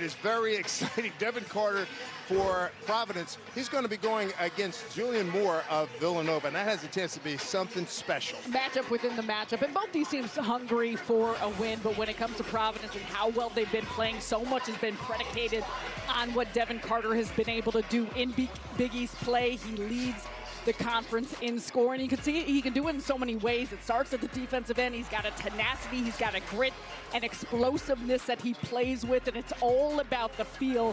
That is very exciting. Devin Carter for Providence. He's going to be going against Julian Moore of Villanova, and that has a chance to be something special. Matchup within the matchup, and both these teams hungry for a win, but when it comes to Providence and how well they've been playing, so much has been predicated on what Devin Carter has been able to do in Big East play. He leads the conference in scoring. You can see he can do it in so many ways. It starts at the defensive end. He's got a tenacity, he's got a grit and explosiveness that he plays with, and it's all about the feel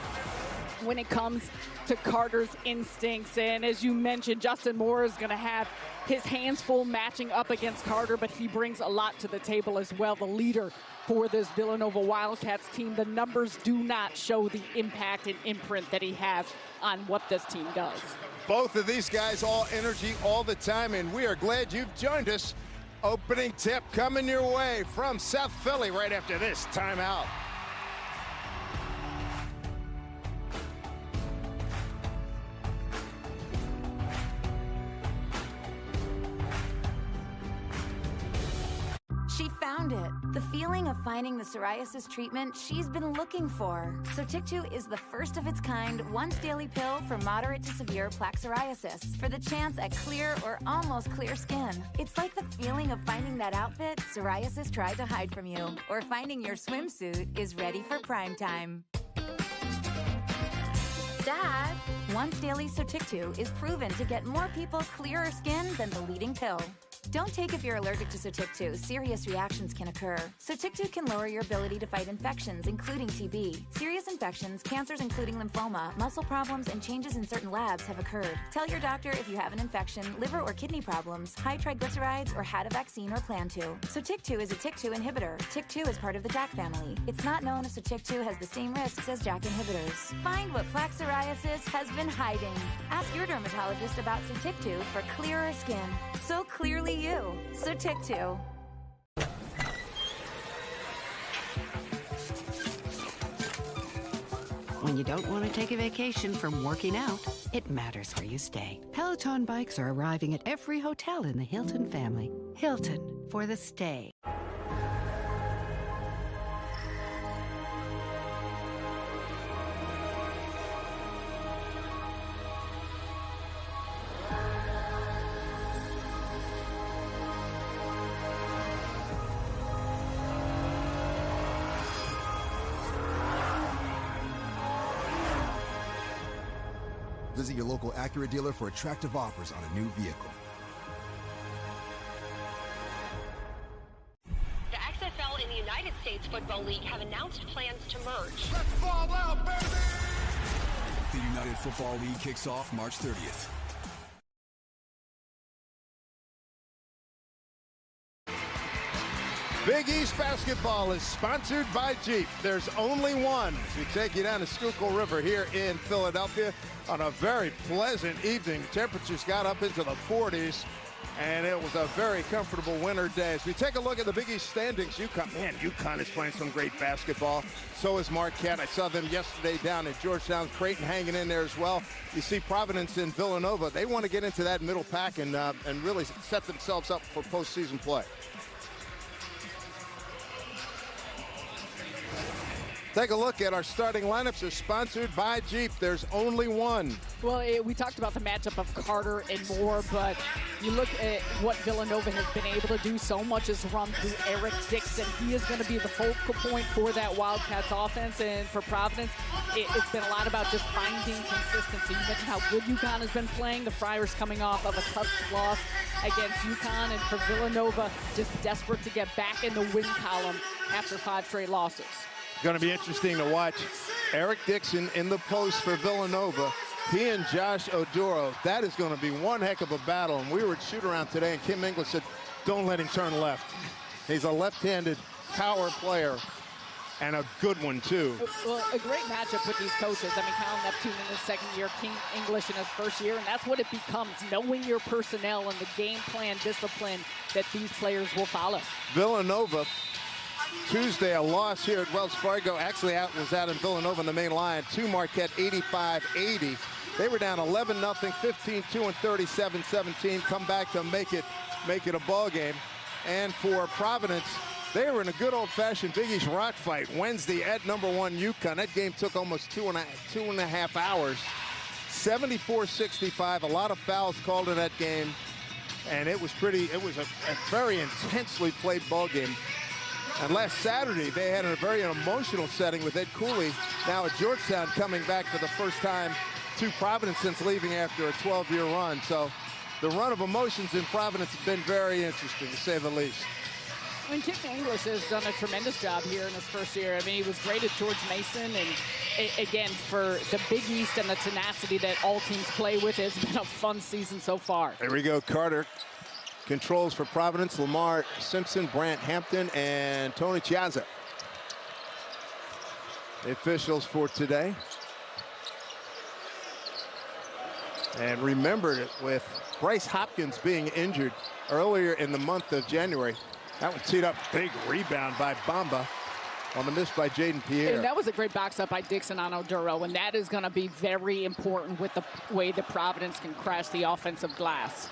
when it comes to Carter's instincts. And as you mentioned, Justin Moore is going to have his hands full matching up against Carter, but he brings a lot to the table as well. The leader for this Villanova Wildcats team, the numbers do not show the impact and imprint that he has on what this team does. Both of these guys, all energy all the time, and we are glad you've joined us. Opening tip coming your way from South Philly right after this timeout. She found it. The feeling of finding the psoriasis treatment she's been looking for. Sotyktu is the first of its kind once-daily pill for moderate to severe plaque psoriasis for the chance at clear or almost clear skin. It's like the feeling of finding that outfit psoriasis tried to hide from you, or finding your swimsuit is ready for prime time. Dad, once-daily Sotyktu is proven to get more people clearer skin than the leading pill. Don't take if you're allergic to Sotyktu. Serious reactions can occur. Sotyktu can lower your ability to fight infections, including TB. Serious infections, cancers including lymphoma, muscle problems, and changes in certain labs have occurred. Tell your doctor if you have an infection, liver or kidney problems, high triglycerides, or had a vaccine or plan to. Sotyktu is a TYK2 inhibitor. TYK2 is part of the JAK family. It's not known if Sotyktu has the same risks as JAK inhibitors. Find what plaque psoriasis has been hiding. Ask your dermatologist about Sotyktu for clearer skin. So clearly you. Sotyktu. When you don't want to take a vacation from working out, it matters where you stay. Peloton bikes are arriving at every hotel in the Hilton family. Hilton, for the stay. Visit your local Acura dealer for attractive offers on a new vehicle. The XFL and the United States Football League have announced plans to merge. Let's fall out, baby! The United Football League kicks off March 30th. Big East basketball is sponsored by Jeep. There's only one. We take you down the Schuylkill River here in Philadelphia on a very pleasant evening. Temperatures got up into the 40s, and it was a very comfortable winter day. As we take a look at the Big East standings, UConn is playing some great basketball. So is Marquette. I saw them yesterday down at Georgetown. Creighton hanging in there as well. You see Providence and Villanova. They want to get into that middle pack and really set themselves up for postseason play. Take a look at our starting lineups. They're sponsored by Jeep. There's only one. Well, we talked about the matchup of Carter and Moore, but you look at what Villanova has been able to do. So much is run through Eric Dixon. He is going to be the focal point for that Wildcats offense. And for Providence, it's been a lot about just finding consistency. You mentioned how good UConn has been playing. The Friars coming off of a tough loss against UConn. And for Villanova, just desperate to get back in the win column after 5 straight losses. Going to be interesting to watch Eric Dixon in the post for Villanova. He and Josh Oduro, that is going to be one heck of a battle. And we were at shoot-around today, and Kim English said, don't let him turn left. He's a left-handed power player, and a good one, too. Well, a great matchup with these coaches. I mean, Kyle Neptune in his second year, King English in his first year, and that's what it becomes, knowing your personnel and the game plan discipline that these players will follow. Villanova, Tuesday, a loss here at Wells Fargo. Actually, was out in Villanova in the main line. To Marquette, 85-80. They were down 11-0, 15-2, and 37-17. Come back to make it a ball game. And for Providence, They were in a good old-fashioned Big East rock fight Wednesday at #1 UConn. That game took almost two and a half hours. 74-65. A lot of fouls called in that game, and it was a very intensely played ball game. And last Saturday, they had a very emotional setting with Ed Cooley, now at Georgetown, coming back for the first time to Providence since leaving after a 12-year run. So the run of emotions in Providence has been very interesting, to say the least. I mean, Kim English has done a tremendous job here in his first year. I mean, he was great at George Mason, and again, for the Big East and the tenacity that all teams play with, it's been a fun season so far. There we go. Carter controls for Providence. Lamar Simpson, Brant Hampton, and Tony Chiazza. The officials for today. And remembered with Bryce Hopkins being injured earlier in the month of January. That one teed up, big rebound by Bamba on the miss by Jaden Pierre. And that was a great box up by Dixon on Oduro, and that is going to be very important with the way that Providence can crash the offensive glass.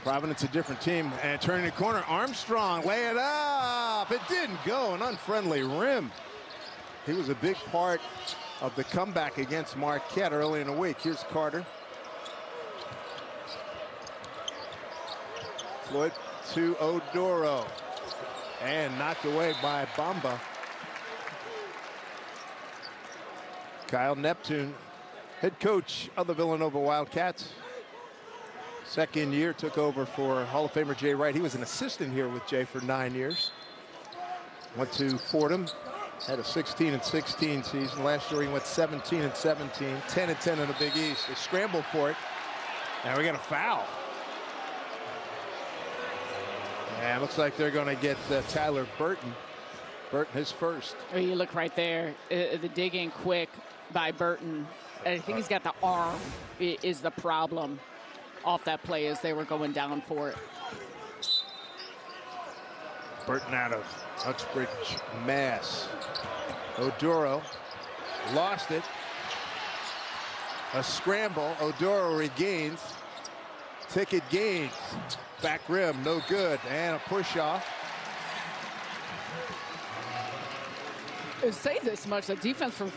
Providence a different team, and turning the corner, Armstrong, lay it up. It didn't go, an unfriendly rim. He was a big part of the comeback against Marquette early in the week. Here's Carter. Floyd to Oduro, and knocked away by Bamba. Kyle Neptune, head coach of the Villanova Wildcats. Second year, took over for Hall of Famer Jay Wright. He was an assistant here with Jay for 9 years. Went to Fordham, had a 16-16 season. Last year he went 17-17, 10-10 in the Big East. They scrambled for it. Now we got a foul. And looks like they're going to get Tyler Burton. Burton his first. Oh, you look right there, the dig in quick by Burton. I think he's got the arm is the problem off that play as they were going down for it. Burton out of Uxbridge, Mass. Oduro lost it. A scramble. Oduro regains. Ticket gains. Back rim, no good. And a push off. Say this much, the defense from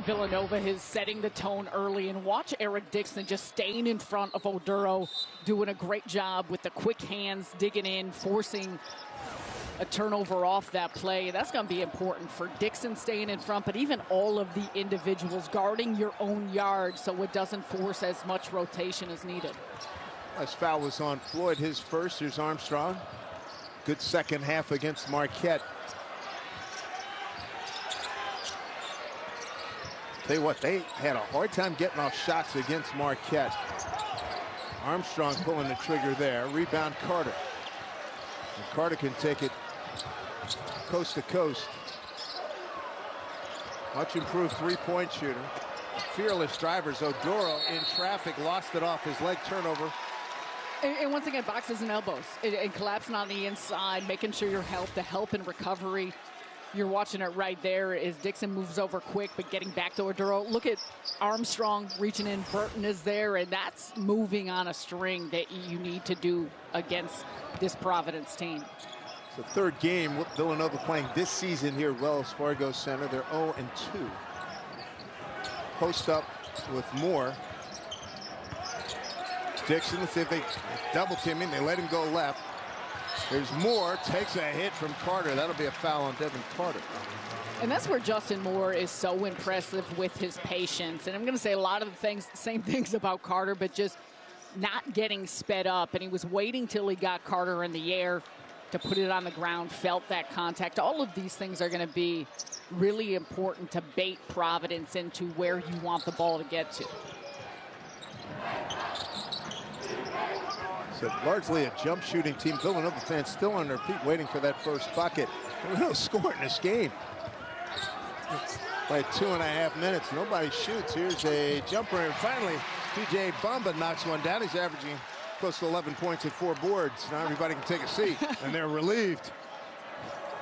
Villanova is setting the tone early, and watch Eric Dixon just staying in front of Oduro, doing a great job with the quick hands, digging in, forcing a turnover off that play. That's going to be important for Dixon staying in front, but even all of the individuals guarding your own yard so it doesn't force as much rotation as needed. This foul was on Floyd, his first. Here's Armstrong. Good second half against Marquette. Tell you what, they had a hard time getting off shots against Marquette. Armstrong pulling the trigger there. Rebound Carter. And Carter can take it coast to coast. Much improved three-point shooter. Fearless drivers. Oduro in traffic, lost it off his leg, turnover. And once again, boxes and elbows. And collapsing on the inside, making sure you're the help and recovery. You're watching it right there as Dixon moves over quick, but getting back to Oduro. Look at Armstrong reaching in. Burton is there, and that's moving on a string that you need to do against this Providence team. It's the third game with Villanova playing this season here at Wells Fargo Center. They're 0-2. Post up with Moore. Dixon, let's see if they double team him. They let him go left. There's Moore, takes a hit from Carter. That'll be a foul on Devin Carter. And that's where Justin Moore is so impressive with his patience. And I'm going to say a lot of the same things about Carter, but just not getting sped up. And he was waiting till he got Carter in the air to put it on the ground, felt that contact. All of these things are going to be really important to bait Providence into where you want the ball to get to. So largely a jump shooting team. Villanova fans still on their feet waiting for that first bucket. There was no score in this game. By 2.5 minutes, nobody shoots. Here's a jumper, and finally, TJ Bamba knocks one down. He's averaging close to 11 points and 4 boards. Now everybody can take a seat, and they're relieved.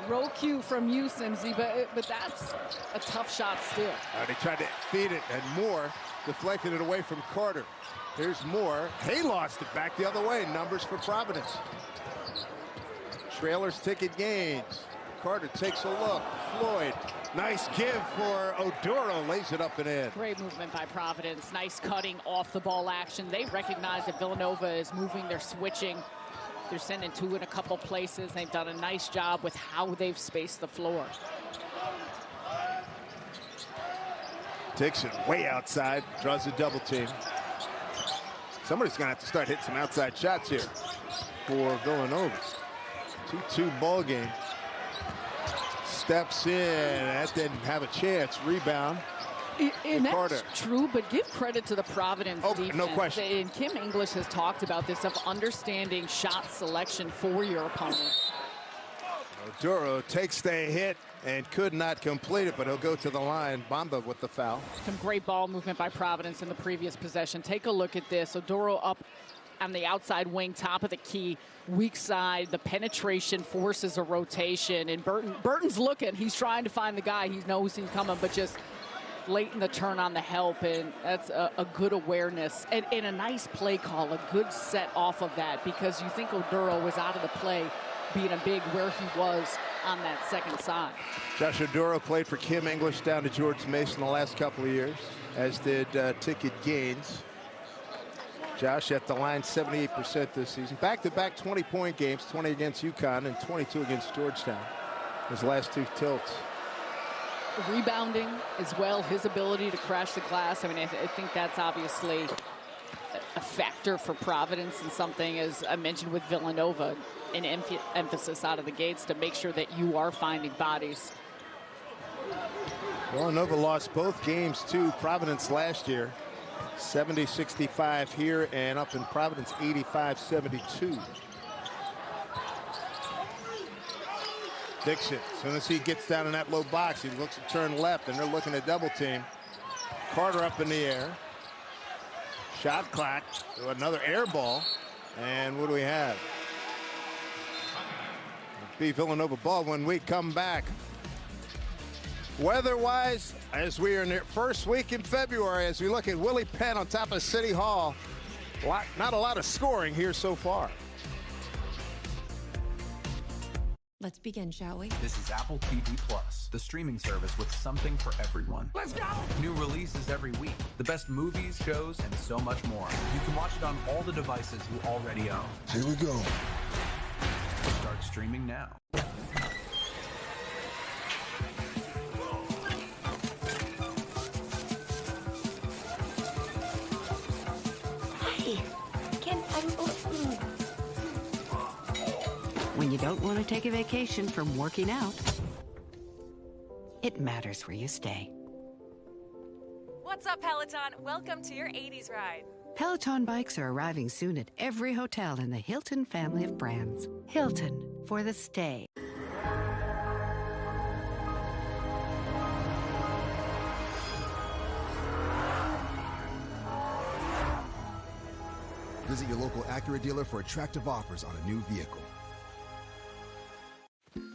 Roll cue from you, Simsy, but that's a tough shot still. They tried to feed it, and Moore deflected it away from Carter. Here's Moore. He lost it back the other way. Numbers for Providence. Trailers ticket gains. Carter takes a look. Floyd. Nice give for Oduro. Lays it up and in. Great movement by Providence. Nice cutting off the ball action. They recognize that Villanova is moving. They're switching. They're sending two in a couple places. They've done a nice job with how they've spaced the floor. Dixon way outside. Draws a double team. Somebody's going to have to start hitting some outside shots here for Villanova. 2-2 ball game. Steps in. That didn't have a chance. Rebound. And that's true, but give credit to the Providence defense. No question. And Kim English has talked about this, of understanding shot selection for your opponent. Oduro takes the hit and could not complete it, but he'll go to the line. Bamba with the foul. Some great ball movement by Providence in the previous possession. Take a look at this. Oduro up on the outside wing, top of the key, weak side. The penetration forces a rotation, and Burton's looking. He's trying to find the guy. He knows he's coming, but just late in the turn on the help, and that's a good awareness and a nice play call, a good set off of that, because you think Oduro was out of the play, being a big where he was on that second side. Josh Oduro played for Kim English down to George Mason the last couple of years, as did Ticket Gaines. Josh at the line 78% this season. Back-to-back 20-point games, 20 against UConn and 22 against Georgetown. His last two tilts. Rebounding as well, his ability to crash the glass. I mean, I think that's obviously a factor for Providence, and something, as I mentioned with Villanova, an emphasis out of the gates to make sure that you are finding bodies. Villanova lost both games to Providence last year. 70-65 here, and up in Providence 85-72. Dixon, as soon as he gets down in that low box, he looks to turn left, and they're looking to double team. Carter up in the air. Shot clock. Another air ball. And what do we have? It'll be Villanova ball when we come back. Weather-wise, as we are in the first week in February, as we look at Willie Penn on top of City Hall, not a lot of scoring here so far. Let's begin, shall we? This is Apple TV Plus, the streaming service with something for everyone. Let's go! New releases every week, the best movies, shows, and so much more. You can watch it on all the devices you already own. Here we go. Start streaming now. When you don't want to take a vacation from working out, it matters where you stay. What's up, Peloton? Welcome to your 80s ride. Peloton bikes are arriving soon at every hotel in the Hilton family of brands. Hilton, for the stay. Visit your local Acura dealer for attractive offers on a new vehicle.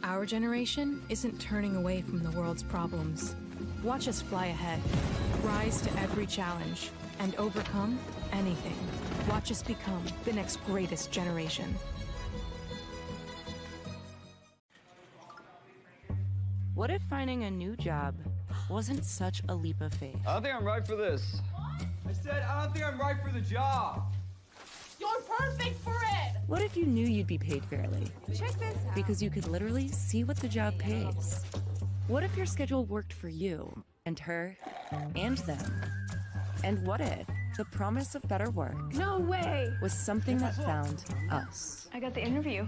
Our generation isn't turning away from the world's problems. Watch us fly ahead, rise to every challenge, and overcome anything. Watch us become the next greatest generation. What if finding a new job wasn't such a leap of faith? I don't think I'm right for this. I said I don't think I'm right for the job. You're perfect for it! What if you knew you'd be paid fairly? Check this out. Because you could literally see what the job pays. What if your schedule worked for you, and her, and them? And what if the promise of better work No way! was something that found us? I got the interview.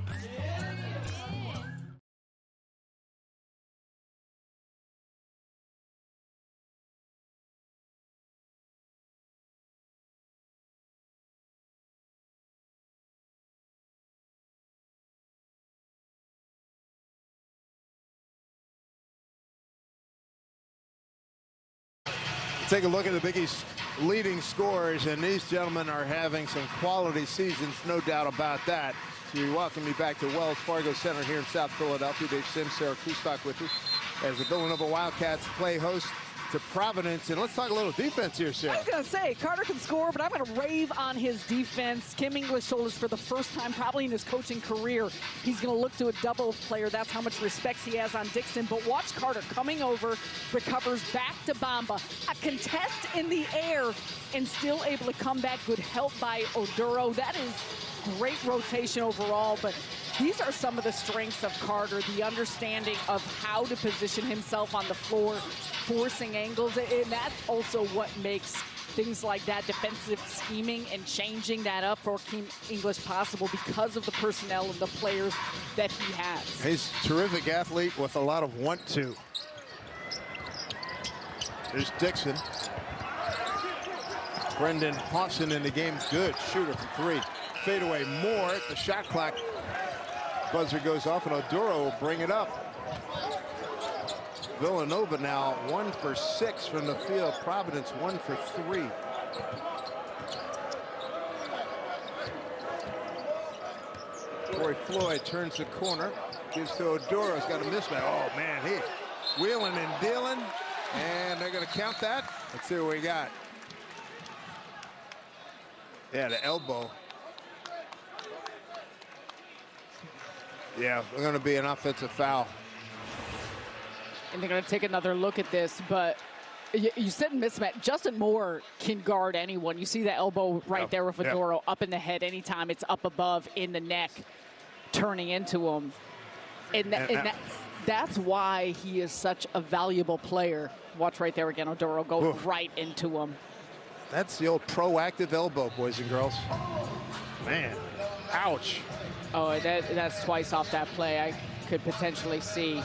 Take a look at the Big East leading scorers, and these gentlemen are having some quality seasons, no doubt about that. We welcome you back to Wells Fargo Center here in South Philadelphia. Dave Sims, Sarah Kustok with you as the Villanova Wildcats play host to Providence. And let's talk a little defense here, Sarah. I was going to say, Carter can score, but I'm going to rave on his defense. Kim English told us for the first time probably in his coaching career, he's going to look to a double player. That's how much respect he has on Dixon. But watch Carter coming over, recovers back to Bamba. A contest in the air and still able to come back. Good help by Oduro. That is great rotation overall, but these are some of the strengths of Carter, the understanding of how to position himself on the floor, forcing angles, and that's also what makes things like that defensive scheming and changing that up for Kim English possible because of the personnel and the players that he has. He's a terrific athlete with a lot of want-to. There's Dixon. Brendan Hawson in the game, good shooter from three. Fadeaway Moore, the shot clock buzzer goes off, and Oduro will bring it up. Villanova now 1 for 6 from the field. Providence 1 for 3. Corey Floyd turns the corner, gives to Oduro. He's got a mismatch. Oh man, he's wheeling and dealing, and they're going to count that. Let's see what we got. Yeah, the elbow. Yeah, we're going to be an offensive foul. And they're going to take another look at this, but you said mismatch. Justin Moore can guard anyone. You see the elbow right there with Oduro up in the head anytime it's up above in the neck, turning into him. And that's why he is such a valuable player. Watch right there again. Oduro go right into him. That's the old proactive elbow, boys and girls. Man, ouch. Oh, that's twice off that play. I could potentially see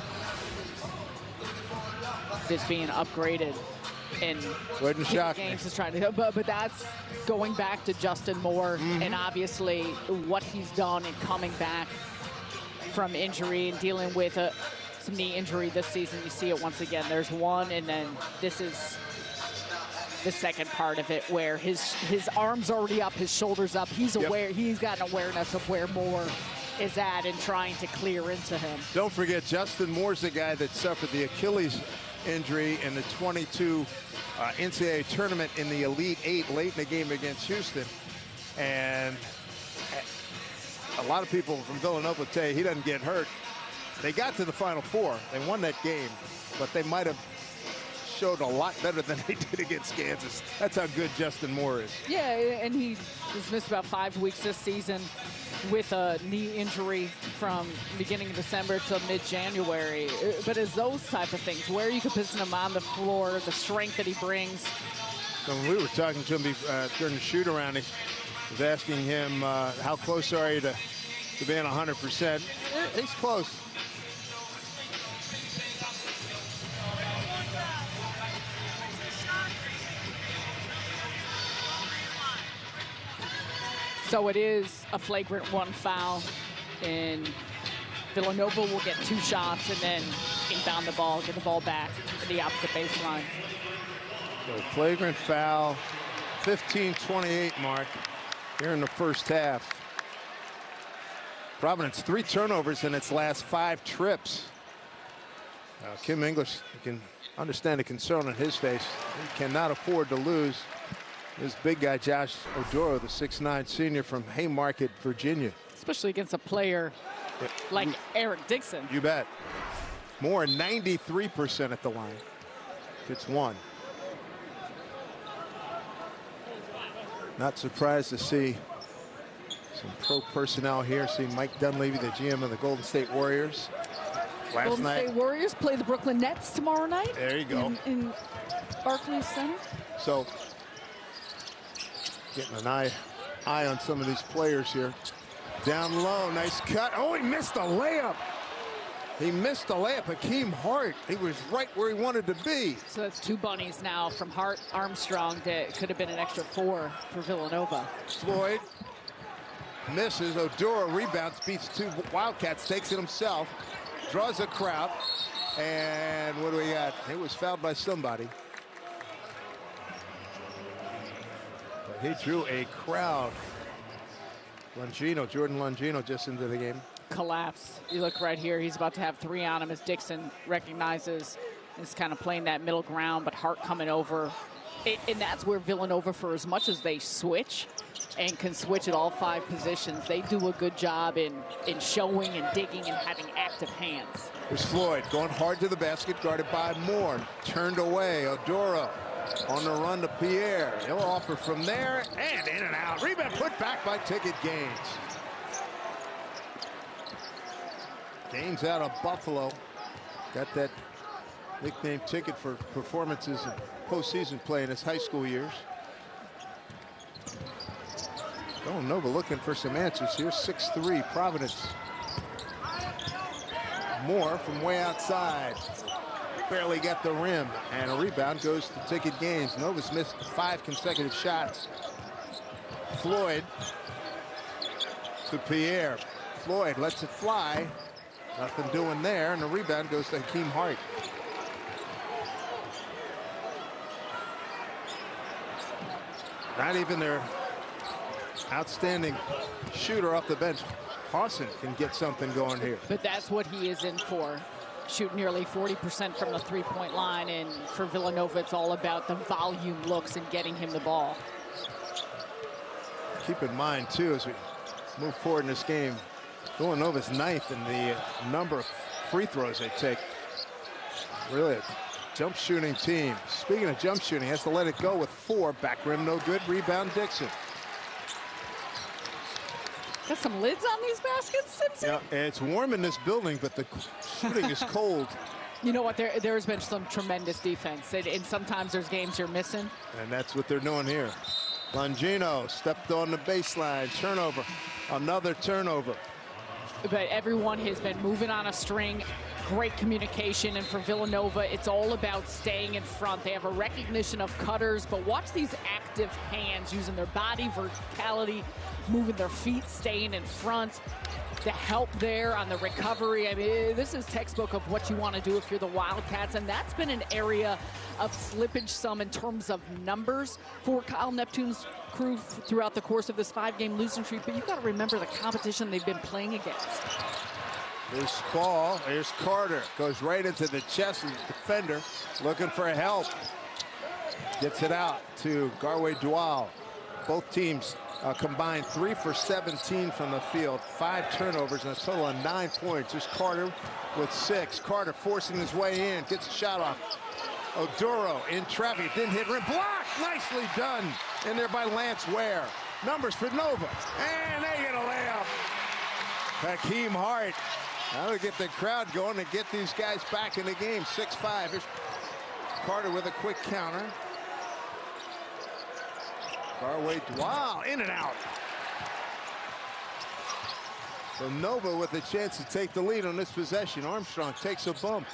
this being upgraded in games is trying to, but that's going back to Justin Moore and obviously what he's done in coming back from injury and dealing with some knee injury this season. You see it once again. There's one, and then this is the second part of it where his arms already up, his shoulders up. He's aware. He's got an awareness of where Moore is at and trying to clear into him. Don't forget, Justin Moore's the guy that suffered the Achilles injury in the 22 NCAA tournament in the Elite Eight late in the game against Houston. And a lot of people from Villanova tell you he doesn't get hurt. They got to the Final Four. They won that game, but they might have showed a lot better than they did against Kansas. That's how good Justin Moore is. Yeah, and he has missed about 5 weeks this season with a knee injury from beginning of December to mid-January. But it's those type of things, where you can position him on the floor, the strength that he brings. So when we were talking to him during the shoot-around, he was asking him, how close are you to being 100%? He's close. So it is a flagrant 1 foul, and Villanova will get 2 shots and then inbound the ball, get the ball back to the opposite baseline. So flagrant foul, 15:28 mark here in the first half. Providence 3 turnovers in its last 5 trips. Kim English, you can understand the concern on his face. He cannot afford to lose. This big guy, Josh Oduro, the 6'9" senior from Haymarket, Virginia. Especially against a player like Eric Dixon. You bet. Moore 93% at the line. It's 1. Not surprised to see some pro personnel here. See Mike Dunleavy, the GM of the Golden State Warriors. Golden State Warriors play the Brooklyn Nets tomorrow night. There you go. In Barclays Center. So getting an eye on some of these players here. Down low, nice cut. Oh, he missed a layup. He missed a layup. Hakeem Hart, he was right where he wanted to be. So that's 2 bunnies now from Hart, Armstrong. That could have been an extra 4 for Villanova. Floyd misses. Oduro rebounds, beats 2 Wildcats, takes it himself, draws a crowd, and what do we got? He was fouled by somebody. He drew a crowd. Jordan Longino just into the game. Collapse. You look right here. He's about to have 3 on him as Dixon recognizes. Is kind of playing that middle ground, but Hart coming over. And that's where Villanova, for as much as they switch and can switch at all 5 positions, they do a good job in showing and digging and having active hands. There's Floyd going hard to the basket, guarded by Moore. Turned away. Oduro on the run to Pierre. He'll offer from there and in and out. Rebound put back by Ticket Gaines. Gaines out of Buffalo. Got that nickname Ticket for performances in postseason play in his high school years. Villanova looking for some answers here. 6'3", Providence. Moore from way outside. Barely got the rim, and a rebound goes to Ticket Gaines. Nova's missed 5 consecutive shots. Floyd to Pierre. Floyd lets it fly. Nothing doing there, and the rebound goes to Hakeem Hart. Not even their outstanding shooter off the bench, Hawson, can get something going here. But that's what he is in for. Shoot nearly 40% from the 3-point line, and for Villanova, it's all about the volume looks and getting him the ball. Keep in mind, too, as we move forward in this game, Villanova's 9th in the number of free throws they take. Really a jump shooting team. Speaking of jump shooting, has to let it go with 4. Back rim no good. Rebound Dixon. Got some lids on these baskets, Simpson? Yeah, it's warm in this building, but the shooting is cold. You know what? There has been some tremendous defense, and sometimes there's games you're missing. And that's what they're doing here. Longino stepped on the baseline. Turnover. Another turnover. But everyone has been moving on a string. Great communication, and for Villanova, it's all about staying in front. They have a recognition of cutters, but watch these active hands using their body verticality, moving their feet, staying in front. The help there on the recovery. I mean, this is textbook of what you want to do if you're the Wildcats, and that's been an area of slippage some in terms of numbers for Kyle Neptune's crew throughout the course of this 5-game losing streak, but you've got to remember the competition they've been playing against. There's Ball. Here's Carter. Goes right into the chest of the defender. Looking for help. Gets it out to Garway Dual. Both teams combined 3 for 17 from the field. 5 turnovers and a total of 9 points. There's Carter with 6. Carter forcing his way in. Gets a shot off. Oduro in traffic. Didn't hit rim. Block! Nicely done. In there by Lance Ware. Numbers for Nova. And they get a layup. Hakeem Hart. Now to get the crowd going and get these guys back in the game. 6-5. Here's Carter with a quick counter. Garway, wow, in and out. So Nova with a chance to take the lead on this possession. Armstrong takes a bump.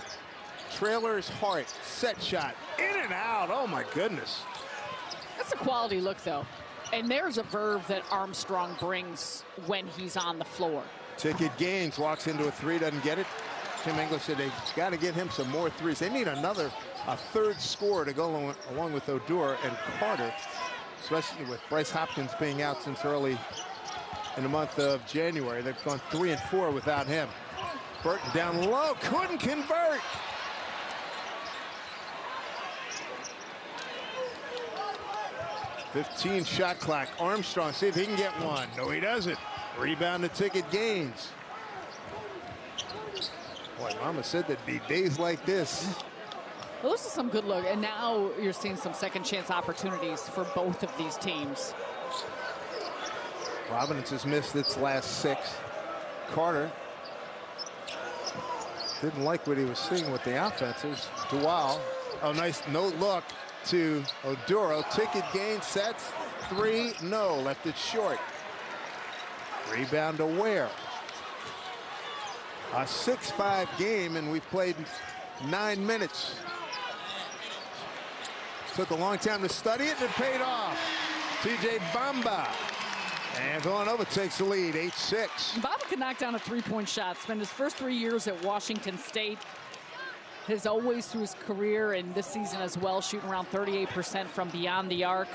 Trailer is Hart. Set shot. In and out. Oh, my goodness. That's a quality look, though. And there's a verve that Armstrong brings when he's on the floor. Ticket Gaines walks into a 3, doesn't get it. Tim English said they got to get him some more 3s. They need a third scorer to go along with Oduro and Carter, especially with Bryce Hopkins being out since early in the month of January. They've gone 3 and 4 without him. Burton down low, couldn't convert. .15 shot clock. Armstrong, see if he can get one. No, he doesn't. Rebound to Ticket Gaines. Boy, Mama said there'd be days like this. Well, this is some good look, and now you're seeing some second chance opportunities for both of these teams. Providence has missed its last 6. Carter didn't like what he was seeing with the offenses. Dual, oh, nice no look to Oduro. Ticket Gaines sets 3, no, left it short. Rebound to Ware. A 6-5 game, and we've played 9 minutes. Took a long time to study it, and it paid off. TJ Bamba. And Villanova takes the lead, 8-6. Bamba can knock down a 3-point shot. Spent his first 3 years at Washington State. Has always through his career and this season as well, shooting around 38% from beyond the arc.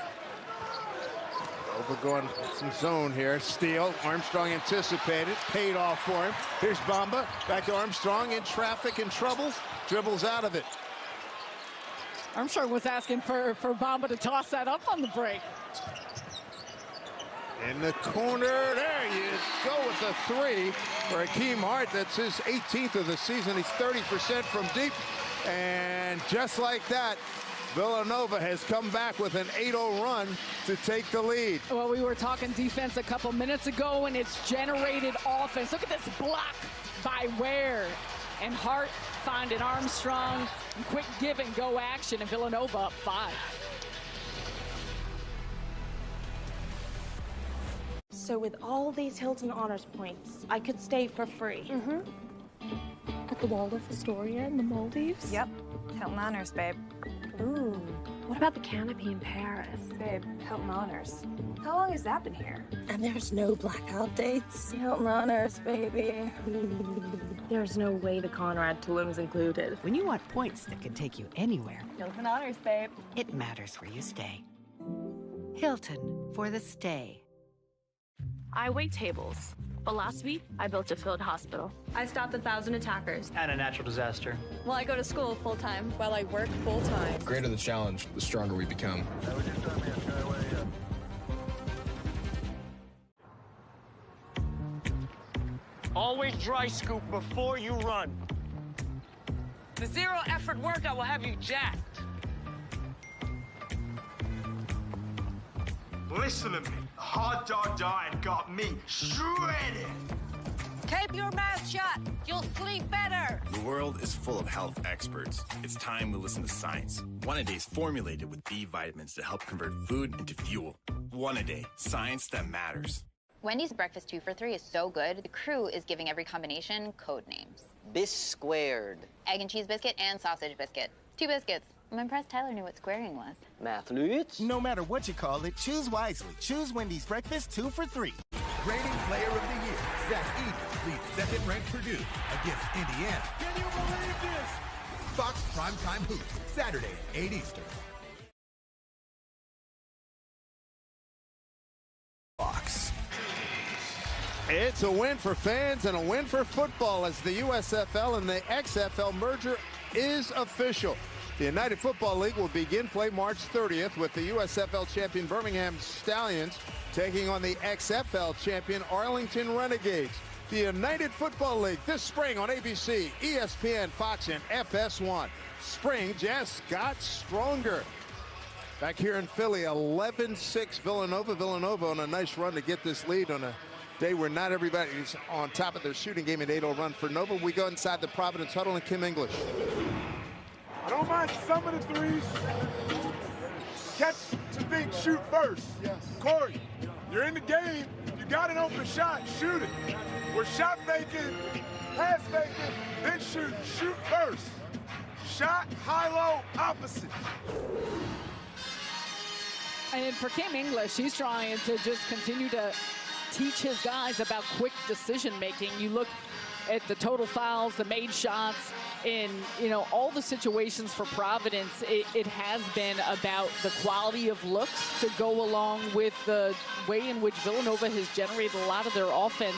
Over going some zone here. Steal. Armstrong anticipated. Paid off for him. Here's Bamba. Back to Armstrong in traffic and trouble. Dribbles out of it. Armstrong was asking for Bamba to toss that up on the break. In the corner. There you go with a three for Hakeem Hart. That's his 18th of the season. He's 30% from deep. And just like that, Villanova has come back with an 8-0 run to take the lead. Well, we were talking defense a couple minutes ago, and it's generated offense. Look at this block by Ware. And Hart finding Armstrong. Quick give and go action, and Villanova up 5. So with all these Hilton Honors points, I could stay for free. At the Waldorf Astoria in the Maldives? Yep. Hilton Honors, babe. Ooh. What about the canopy in Paris? Babe, Hilton Honors. How long has that been here? And there's no blackout dates? Hilton Honors, baby. There's no way the Conrad Tulum's included. When you want points that can take you anywhere, Hilton Honors, babe. it matters where you stay. Hilton for the stay. I wait tables, but last week I built a field hospital. I stopped 1,000 attackers. And a natural disaster. Well, I go to school full-time. While I work full-time. The greater the challenge, the stronger we become. Always dry scoop before you run. The zero-effort workout will have you jacked. Listen to me. Hard dog diet got me shredded. Keep your mouth shut. You'll sleep better. The world is full of health experts. It's time we listen to science. One A Day is formulated with B vitamins to help convert food into fuel. One A Day, science that matters. Wendy's breakfast 2 for $3 is so good, the crew is giving every combination code names. Bis squared. Egg and cheese biscuit and sausage biscuit. 2 biscuits. I'm impressed Tyler knew what squaring was. Mathlete. No matter what you call it, choose wisely. Choose Wendy's breakfast 2 for $3. Reigning Player of the Year, Zach Edey leads second-ranked Purdue against Indiana. Can you believe this? Fox Primetime Hoops, Saturday at 8 Eastern. Fox. It's a win for fans and a win for football as the USFL and the XFL merger is official. The United Football League will begin play March 30th with the USFL champion Birmingham Stallions taking on the XFL champion Arlington Renegades. The United Football League this spring on ABC, ESPN, Fox, and FS1. Spring just got stronger. Back here in Philly, 11-6 Villanova. Villanova on a nice run to get this lead on a day where not everybody's on top of their shooting game. An 8-0 run for Nova. We go inside the Providence huddle and Kim English. I don't mind some of the threes. Catch to think, shoot first. Yes. Corey, you're in the game. You got an open shot, shoot it. We're shot faking, pass faking, then shoot. Shoot first. Shot, high-low, opposite. And for Kim English, he's trying to just continue to teach his guys about quick decision-making. You look at the total fouls, the made shots, in all the situations for Providence, it has been about the quality of looks to go along with the way in which Villanova has generated a lot of their offense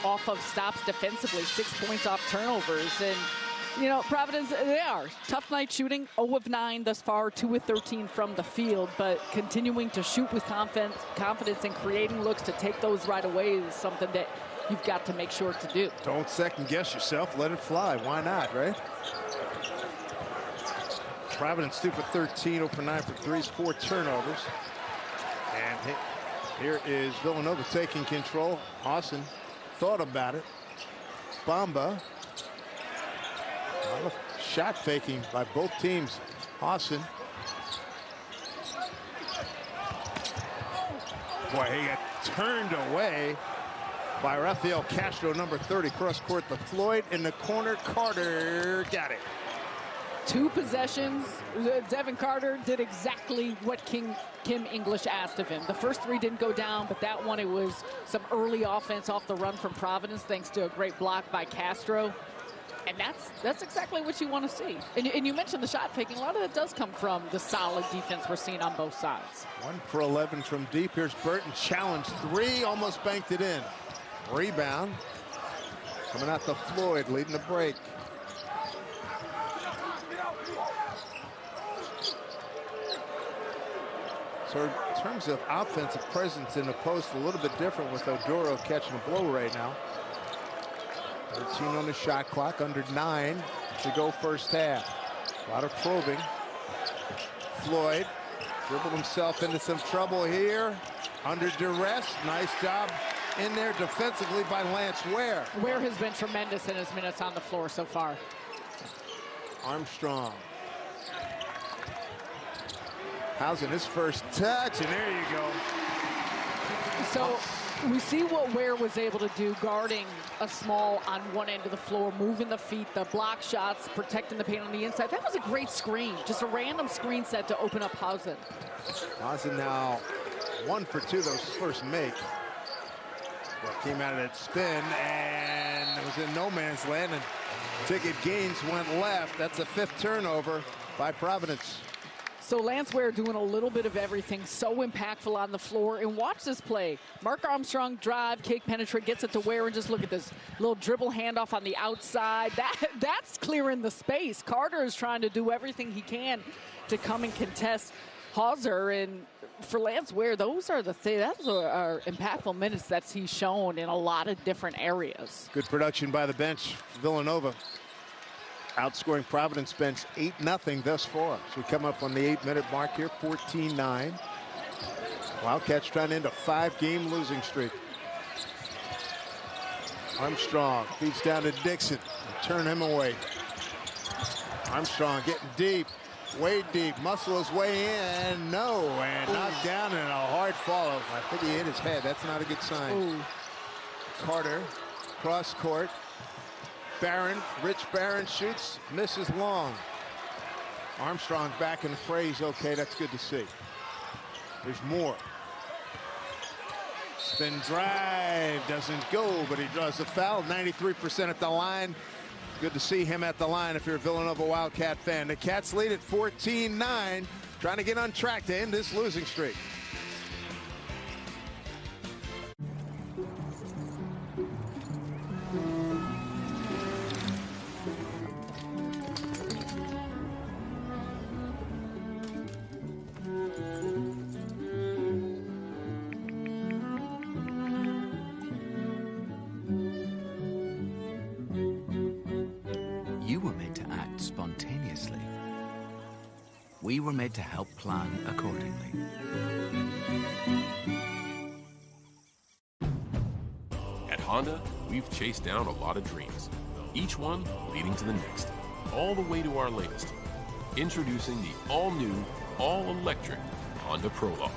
off of stops defensively, 6 points off turnovers. And Providence, they are tough night shooting, 0 of 9 thus far, 2 of 13 from the field, but continuing to shoot with confidence and creating looks to take those right away is something that you've got to make sure to do. Don't second guess yourself. Let it fly. Why not, right? Providence 2 for 13, 0 for 9 for threes, 4 turnovers. And here is Villanova taking control. Austin thought about it. Bamba. Shot faking by both teams. Austin. Boy, he got turned away by Rafael Castro, number 30, cross court to Floyd in the corner. Carter got it. 2 possessions. Devin Carter did exactly what Kim English asked of him. The first 3 didn't go down, but that one, it was some early offense off the run from Providence, thanks to a great block by Castro. And that's exactly what you want to see. And you mentioned the shot faking. A lot of that does come from the solid defense we're seeing on both sides. 1 for 11 from deep. Here's Burton, challenge 3, almost banked it in. Rebound. Coming out to Floyd, leading the break. So in terms of offensive presence in the post, a little bit different with Oduro catching a blow right now. 13 on the shot clock, under 9 to go first half. A lot of probing. Floyd dribbled himself into some trouble here. Under duress, nice job in there defensively by Lance Ware. Ware has been tremendous in his minutes on the floor so far. Armstrong. Housen his first touch, and there you go. So we see what Ware was able to do guarding a small on one end of the floor, moving the feet, the block shots, protecting the paint on the inside. That was a great screen, just a random screen set to open up Housen. Housen now 1 for 2, those first make. Well, came out of that spin, and it was in no man's land, and ticket gains went left. That's a 5th turnover by Providence. So Lance Ware doing a little bit of everything, so impactful on the floor. And watch this play. Mark Armstrong drive, kick, penetrate, gets it to Ware, and just look at this little dribble handoff on the outside. That's clearing the space. Carter is trying to do everything he can to come and contest Hauser. And for Lance Ware, those are impactful minutes that he's shown in a lot of different areas. Good production by the bench, Villanova. Outscoring Providence bench 8-0 thus far. So we come up on the 8-minute mark here, 14-9. Wildcats trying to end a 5-game losing streak. Armstrong feeds down to Dixon. Turn him away. Armstrong getting deep, way deep, muscle his way in, no, and knocked down in a hard follow. I think he hit his head. That's not a good sign. Ooh. Carter, cross court. Barron, Rich Barron shoots, misses long. Armstrong back in the phrase. Okay, that's good to see. There's more. Spin drive doesn't go, but he draws the foul. 93% at the line. Good to see him at the line if you're a Villanova Wildcat fan. The Cats lead at 14-9, trying to get on track to end this losing streak. You were made to act spontaneously. We were made to help plan accordingly. At Honda, we've chased down a lot of dreams, each one leading to the next, all the way to our latest. Introducing the all-new, all-electric Honda Prologue.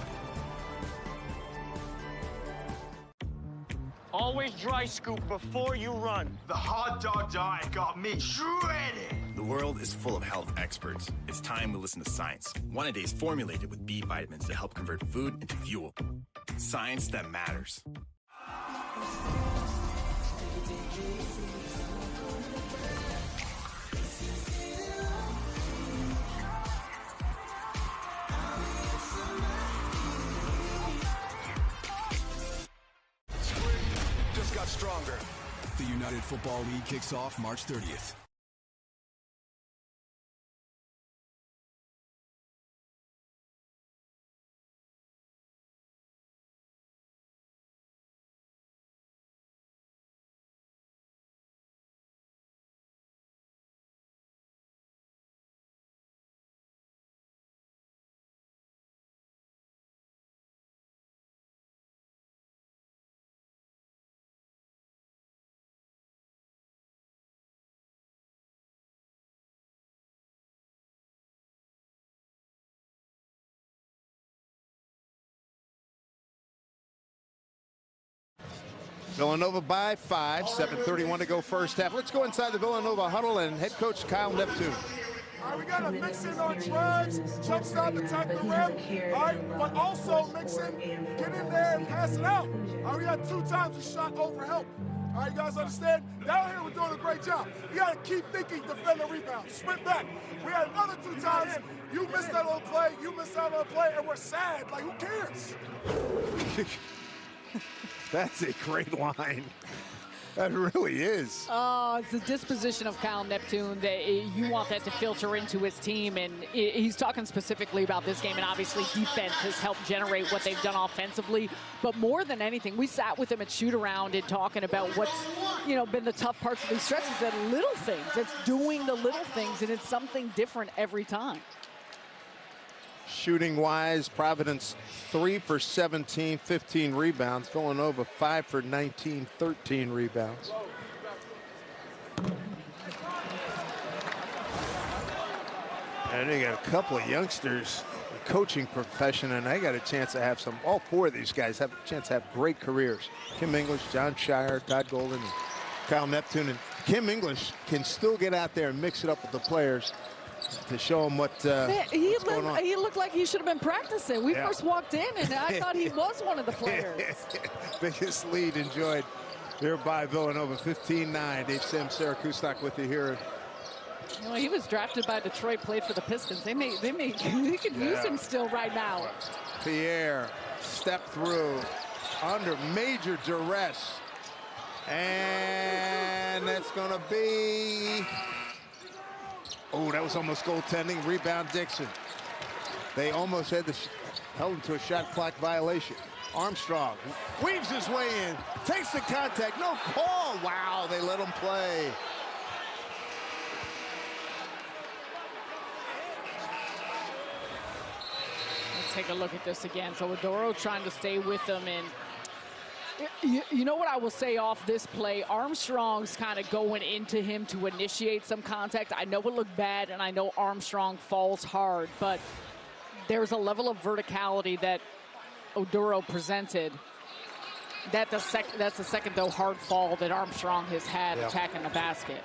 Always dry scoop before you run. The hot dog diet got me shredded. The world is full of health experts. It's time to listen to science. One-A-Day is formulated with B vitamins to help convert food into fuel. Science that matters. Just got stronger. The United Football League kicks off March 30th. Villanova by 5, 7:31 to go first half. Let's go inside the Villanova huddle and head coach Kyle Neptune. All right, we got to mix in on drives, jump stop, attack the rim, all right, but also mix in, get in there and pass it out. All right, we got 2 times a shot over help. All right, you guys understand? Down here, we're doing a great job. You got to keep thinking defender rebound. Sprint back. We had another 2 times. You missed that little play. You missed that little play, and we're sad. Like, who cares? That's a great line. That really is. Oh, it's the disposition of Kyle Neptune that you want that to filter into his team. And he's talking specifically about this game, and obviously defense has helped generate what they've done offensively. But more than anything, we sat with him at shoot-around and talking about what's, been the tough parts of these stretches. That little things. It's doing the little things, and it's something different every time. Shooting-wise, Providence 3 for 17, 15 rebounds. Villanova 5 for 19, 13 rebounds. And they got a couple of youngsters in the coaching profession, and they got a chance to have all 4 of these guys have a chance to have great careers. Kim English, John Shire, Todd Golden, and Kyle Neptune. And Kim English can still get out there and mix it up with the players to show him what's going on. He looked like he should have been practicing. We first walked in, and I thought he was one of the players. Biggest lead enjoyed here by Villanova, 15-9. Dave Sims, Sarah Kustok with you here. He was drafted by Detroit, played for the Pistons. They could use him still right now. Pierre stepped through under major duress. And that's going to be... Oh, that was almost goaltending. Rebound, Dixon. They almost held him to a shot clock violation. Armstrong weaves his way in, takes the contact, no call. Wow, they let him play. Let's take a look at this again. So Oduro trying to stay with them, and you know what I will say off this play? Armstrong's kind of going into him to initiate some contact. I know it looked bad, and I know Armstrong falls hard, but there's a level of verticality that Oduro presented. That's the second, though, hard fall that Armstrong has had attacking the basket.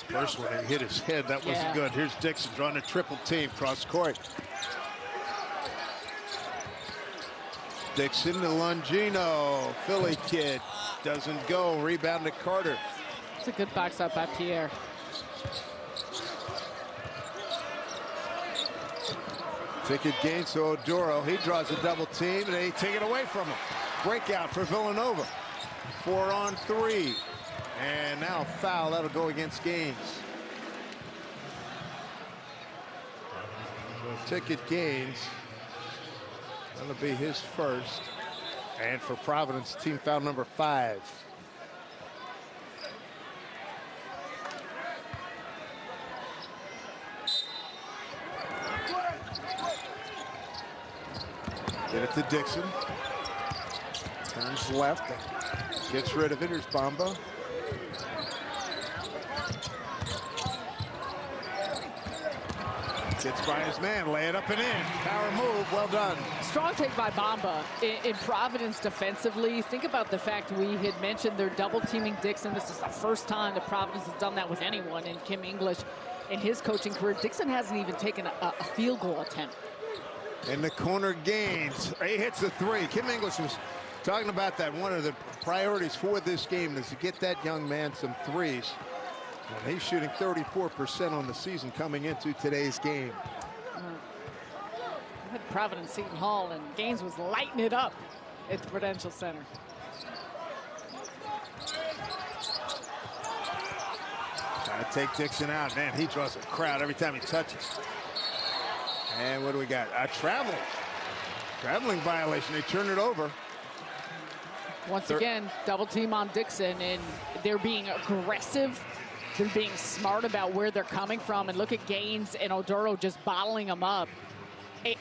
First one, he hit his head. That wasn't good. Here's Dixon drawing a triple team cross court. Dixon to Longino. Philly kid doesn't go. Rebound to Carter. It's a good box up by Pierre. Ticket gain to Oduro. He draws a double team, and they take it away from him. Breakout for Villanova. 4 on 3. And now foul. That'll go against Gaines. Ticket Gaines. That'll be his first. And for Providence, team foul number 5. Get it to Dixon. Turns left. Gets rid of it. Here's Bamba. Gets by his man. Lay it up and in. Power move. Well done. Strong take by Bamba. In Providence defensively, think about the fact we had mentioned they're double teaming Dixon. This is the first time that Providence has done that with anyone. And Kim English, in his coaching career, Dixon hasn't even taken a field goal attempt. In the corner, Gaines. He hits the 3. Kim English was talking about that. One of the priorities for this game is to get that young man some threes. And he's shooting 34% on the season coming into today's game. Had Providence Seton Hall, and Gaines was lighting it up at the Prudential Center. Trying to take Dixon out. Man, he draws a crowd every time he touches. And what do we got? A traveling violation. They turn it over. Once again, double team on Dixon, and they're being aggressive. They're being smart about where they're coming from. And look at Gaines and Oduro just bottling them up.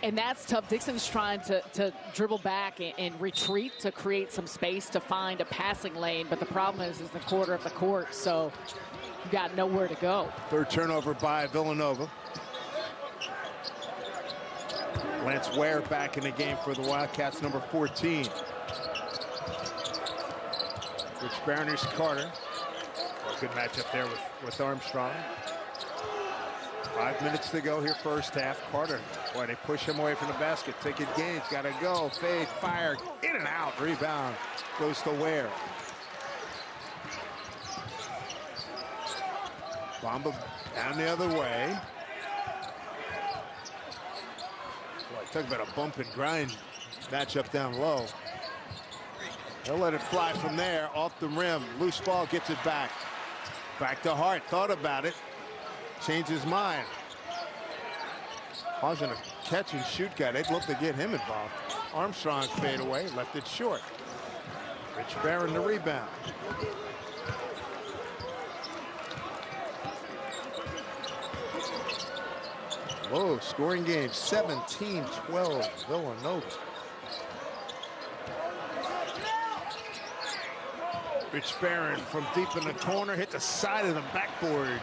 And that's tough. Dixon's trying to dribble back and retreat to create some space to find a passing lane. But the problem is the quarter of the court, so you got nowhere to go. Third turnover by Villanova. Lance Ware back in the game for the Wildcats, number 14. Rich Barroners Carter. A good matchup there with Armstrong. 5 minutes to go here, first half. Carter, boy, they push him away from the basket. Ticket Gaines, got to go. Fade, fire, in and out. Rebound goes to Ware. Bomba down the other way. Boy, talk about a bump and grind matchup down low. They'll let it fly from there, off the rim. Loose ball, gets it back. Back to Hart, thought about it. Changed his mind. Wasn't a catch and shoot guy. They'd look to get him involved. Armstrong fade away, left it short. Rich Barron the rebound. Low scoring game, 17-12 Villanova. Rich Barron from deep in the corner, hit the side of the backboard.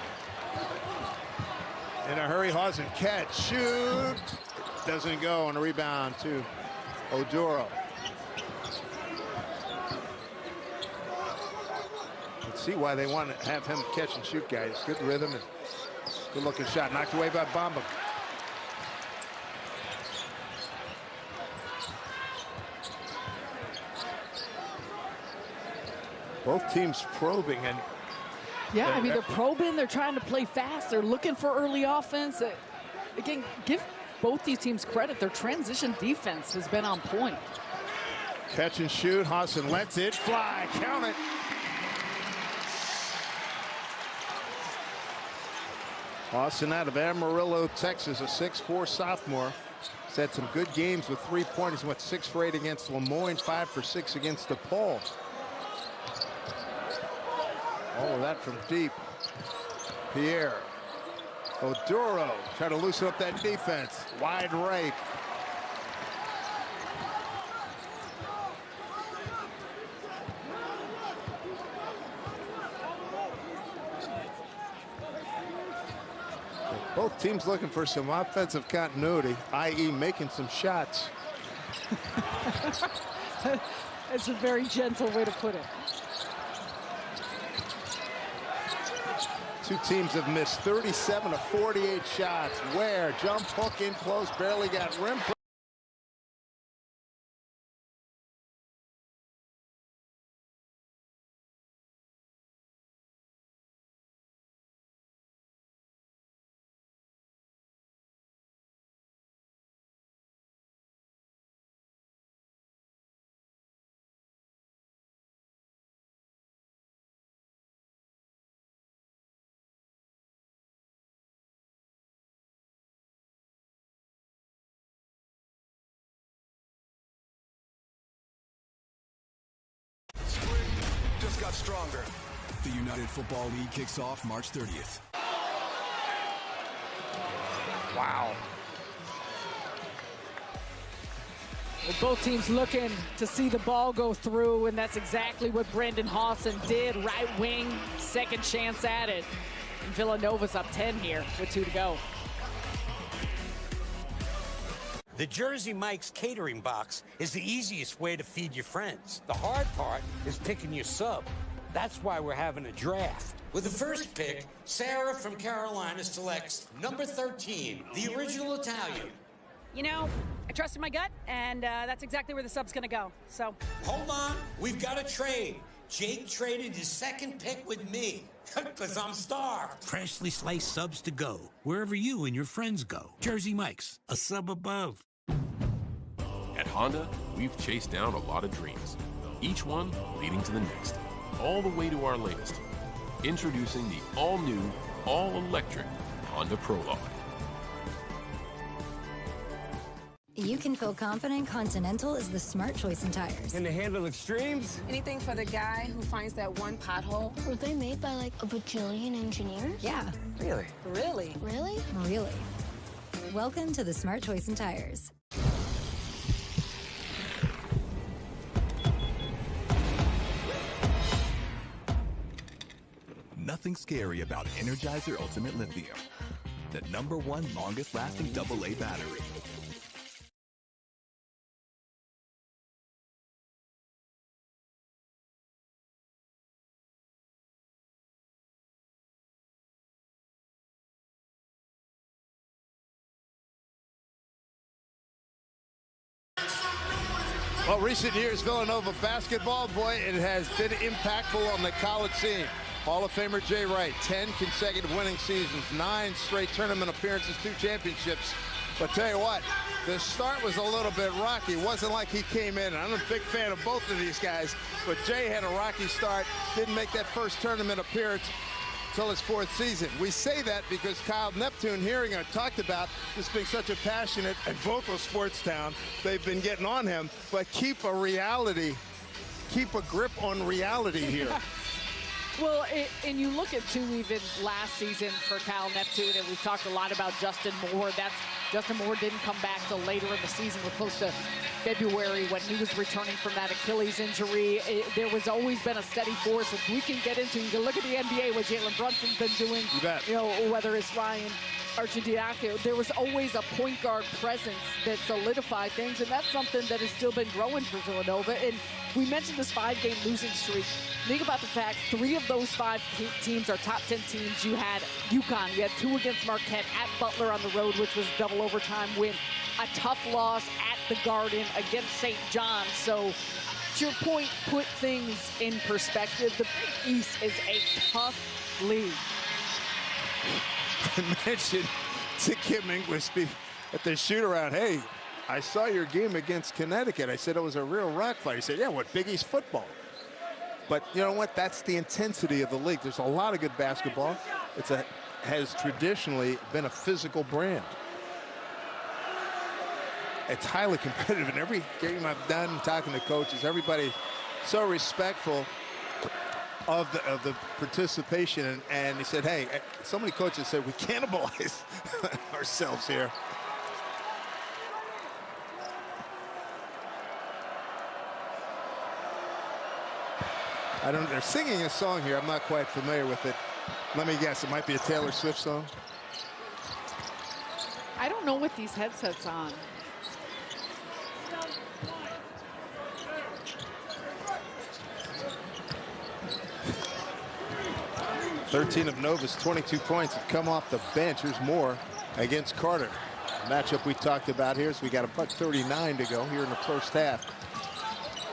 In a hurry, Hausen catch, shoot. Doesn't go on a rebound to Oduro. Let's see why they want to have him catch and shoot guys. Good rhythm and good looking shot. Knocked away by Bomba. Both teams probing, and yeah, I mean, they're probing, they're trying to play fast, they're looking for early offense. Again, give both these teams credit. Their transition defense has been on point. Catch and shoot. Hausen lets it fly. Count it. Hausen out of Amarillo, Texas, a 6'4" sophomore. He's had some good games with 3-pointers. He went 6 for 8 against Lemoyne, 5 for 6 against DePaul. All of that from deep. Pierre. Oduro trying to loosen up that defense. Wide right. Both teams looking for some offensive continuity, i.e. making some shots. That's a very gentle way to put it. Two teams have missed 37 of 48 shots. Ware, jump hook in close, barely got rim. Just got stronger. The United Football League kicks off March 30th. Wow. Well, both teams looking to see the ball go through, and that's exactly what Brandon Hausen did. Right wing, second chance at it. And Villanova's up 10 here with 2 to go. The Jersey Mike's catering box is the easiest way to feed your friends. The hard part is picking your sub. That's why we're having a draft. With the first pick, Sarah from Carolina selects number 13, the original Italian. You know, I trusted my gut, and that's exactly where the sub's gonna go, so. Hold on, we've got a trade. Jake traded his second pick with me, because I'm starved. Freshly sliced subs to go, wherever you and your friends go. Jersey Mike's, a sub above. At Honda, we've chased down a lot of dreams, each one leading to the next, all the way to our latest. Introducing the all-new, all-electric Honda Prologue. You can feel confident Continental is the smart choice in tires. Can they handle extremes? Anything for the guy who finds that one pothole. Were they made by like a bajillion engineers? Yeah. Really? Really? Really? Really. Welcome to the smart choice in tires. Nothing scary about Energizer Ultimate Lithium, the #1 longest lasting AA battery. Well, recent years, Villanova basketball, boy, it has been impactful on the Coliseum. Hall of Famer Jay Wright, 10 consecutive winning seasons, 9 straight tournament appearances, 2 championships. But tell you what, the start was a little bit rocky. It wasn't like he came in. I'm a big fan of both of these guys, but Jay had a rocky start, didn't make that first tournament appearance until his 4th season. We say that because Kyle Neptune, hearing her talked about this being such a passionate and vocal sports town, they've been getting on him, but keep a grip on reality here. Well, and you look at, too, even last season for Kyle Neptune, and we've talked a lot about Justin Moore. Justin Moore didn't come back till later in the season. We're close to February when he was returning from that Achilles injury. There was always been a steady force. If we can get into, you can look at the NBA, what Jalen Brunson's been doing, you know, whether it's Ryan Arcidiacono, there was always a point guard presence that solidified things, and that's something that has still been growing for Villanova. And we mentioned this 5-game losing streak. Think about the fact 3 of those 5 teams are top 10 teams. You had UConn, you had 2 against Marquette, at Butler on the road, which was a double overtime win, a tough loss at the Garden against St. John's. So to your point, put things in perspective. The Big East is a tough league. I mentioned to Kim Inglisby at the shoot-around, hey, I saw your game against Connecticut. I said it was a real rock fight. He said, yeah, what, Big East football? But you know what? That's the intensity of the league. There's a lot of good basketball. Has traditionally been a physical brand. It's highly competitive. In every game I've done talking to coaches, everybody so respectful of the participation, and he said, hey, so many coaches said we cannibalize ourselves here. They're singing a song here. I'm not quite familiar with it. Let me guess, it might be a Taylor Swift song. I don't know what these headsets on. Thirteen of Nova's 22 points have come off the bench. Here's more against Carter. The matchup we talked about here is we got a $1:39 to go here in the first half.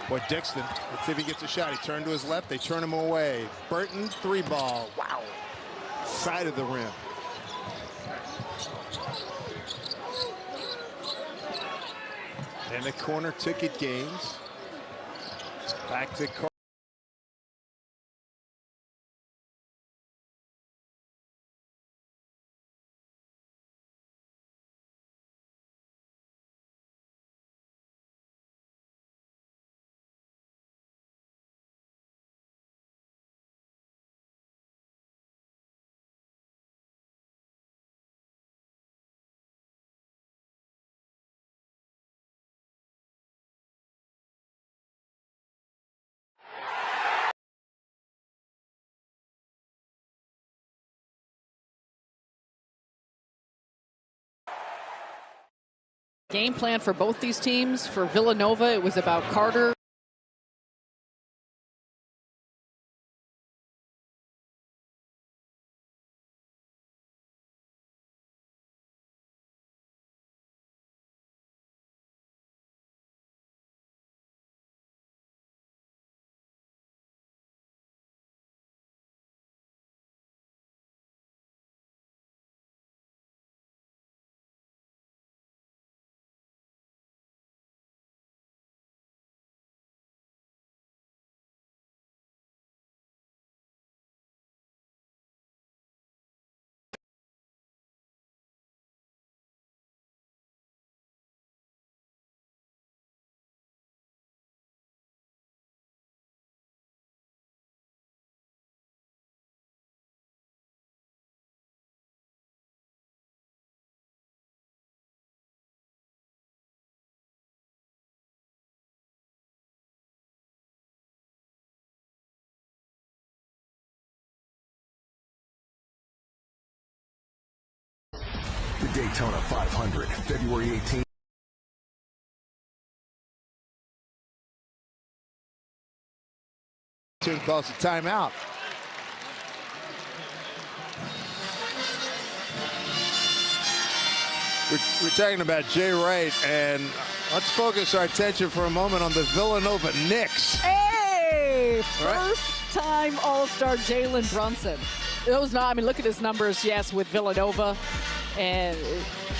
Boy, Dixon, let's see if he gets a shot. He turned to his left. They turn him away. Burton, 3-ball. Wow. Side of the rim. And the corner ticket games. Back to Carter. Game plan for both these teams. For Villanova, it was about Carter. The Daytona 500, February 18th. Soon calls a timeout. We're talking about Jay Wright, and let's focus our attention for a moment on the Villanova Knicks. Hey! first-time All-Star Jalen Brunson. Look at his numbers, yes, with Villanova and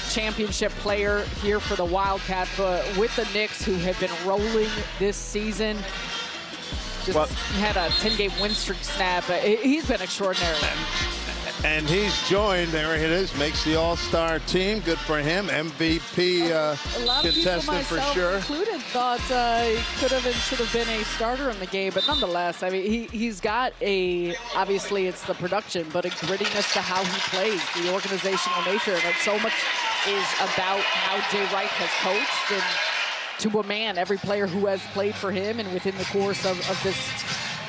championship player here for the Wildcats, but with the Knicks, who have been rolling this season, just had a 10-game win streak snap. He's been extraordinary. And he's joined, there it is, makes the All-Star team. Good for him. MVP contestant for sure. Included, thought he could have and should have been a starter in the game, but nonetheless, I mean, he's got obviously it's the production, but a grittiness to how he plays, the organizational nature, and so much is about how Jay Wright has coached, and to a man, every player who has played for him and within the course of this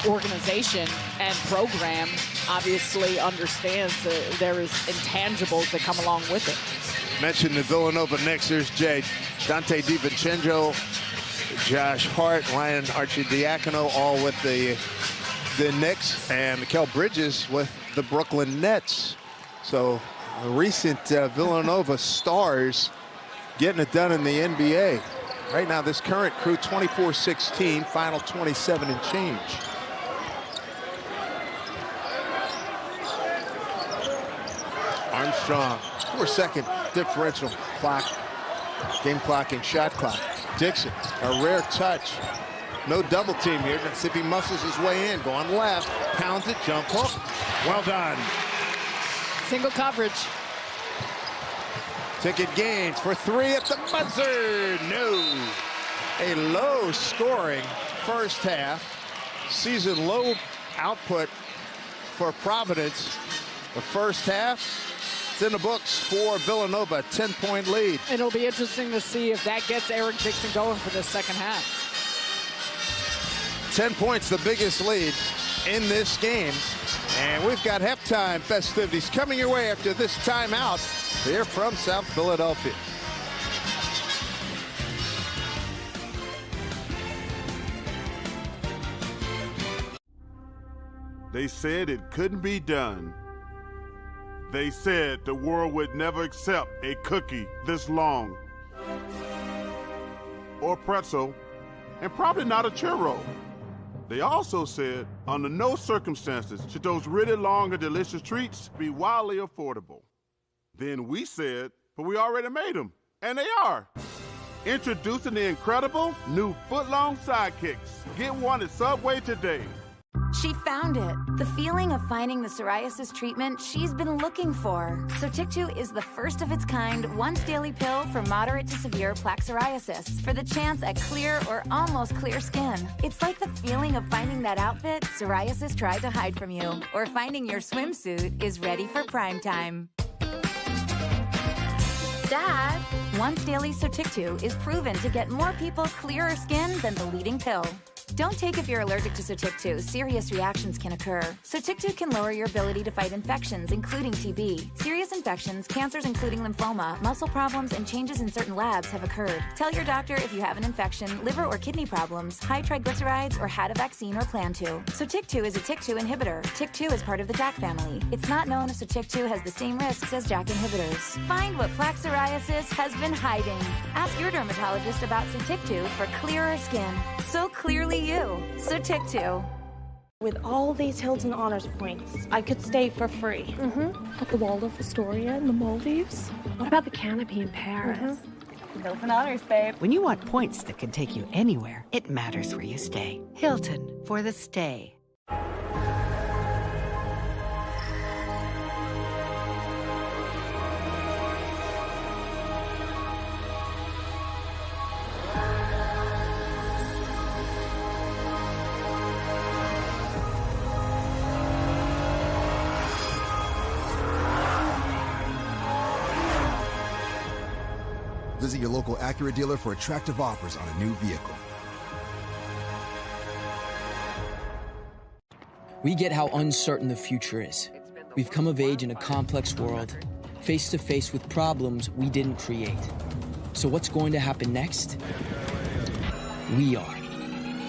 organization and program obviously understands that there is intangibles that come along with it. Mentioned the Villanova Knicks. There's Jay, Dante DiVincenzo, Josh Hart, Ryan Arcidiacono, all with the Knicks, and Mikal Bridges with the Brooklyn Nets. So recent Villanova stars getting it done in the NBA. Right now, this current crew, 24-16, final 27 and change. Armstrong, 4-second differential clock, game clock and shot clock. Dixon, a rare touch. No double team here. Let's see if he muscles his way in. Going left, pounds it, jump hook. Well done. Single coverage. Ticket Gaines for three at the buzzer. No. A low scoring first half. Season low output for Providence. The first half, it's in the books for Villanova, a 10-point lead. It'll be interesting to see if that gets Eric Dixon going for the second half. 10 points, the biggest lead in this game. And we've got halftime festivities coming your way after this timeout here from South Philadelphia. They said it couldn't be done. They said the world would never accept a cookie this long, or pretzel, and probably not a churro. They also said, under no circumstances should those really long and delicious treats be wildly affordable. Then we said, but we already made them, and they are. Introducing the incredible new foot-long sidekicks. Get one at Subway today. She found it. The feeling of finding the psoriasis treatment she's been looking for. Sotyktu is the first of its kind once-daily pill for moderate to severe plaque psoriasis for the chance at clear or almost clear skin. It's like the feeling of finding that outfit psoriasis tried to hide from you, or finding your swimsuit is ready for prime time. Dad, once-daily Sotyktu is proven to get more people clearer skin than the leading pill. Don't take if you're allergic to Sotyktu. Serious reactions can occur. Sotyktu can lower your ability to fight infections, including TB. Serious infections, cancers including lymphoma, muscle problems, and changes in certain labs have occurred. Tell your doctor if you have an infection, liver or kidney problems, high triglycerides, or had a vaccine or plan to. Sotyktu is a TYK2 inhibitor. TYK2 is part of the JAK family. It's not known if Sotyktu has the same risks as JAK inhibitors. Find what plaque psoriasis has been hiding. Ask your dermatologist about Sotyktu for clearer skin. So clearly you. Sotyktu. With all these Hilton Honors points, I could stay for free. At the Waldorf Astoria in the Maldives. What about the Canopy in Paris? Hilton Honors, babe. When you want points that can take you anywhere, it matters where you stay. Hilton, for the stay. Visit your local Acura dealer for attractive offers on a new vehicle. We get how uncertain the future is. We've come of age in a complex world, face to face with problems we didn't create. So what's going to happen next? We are.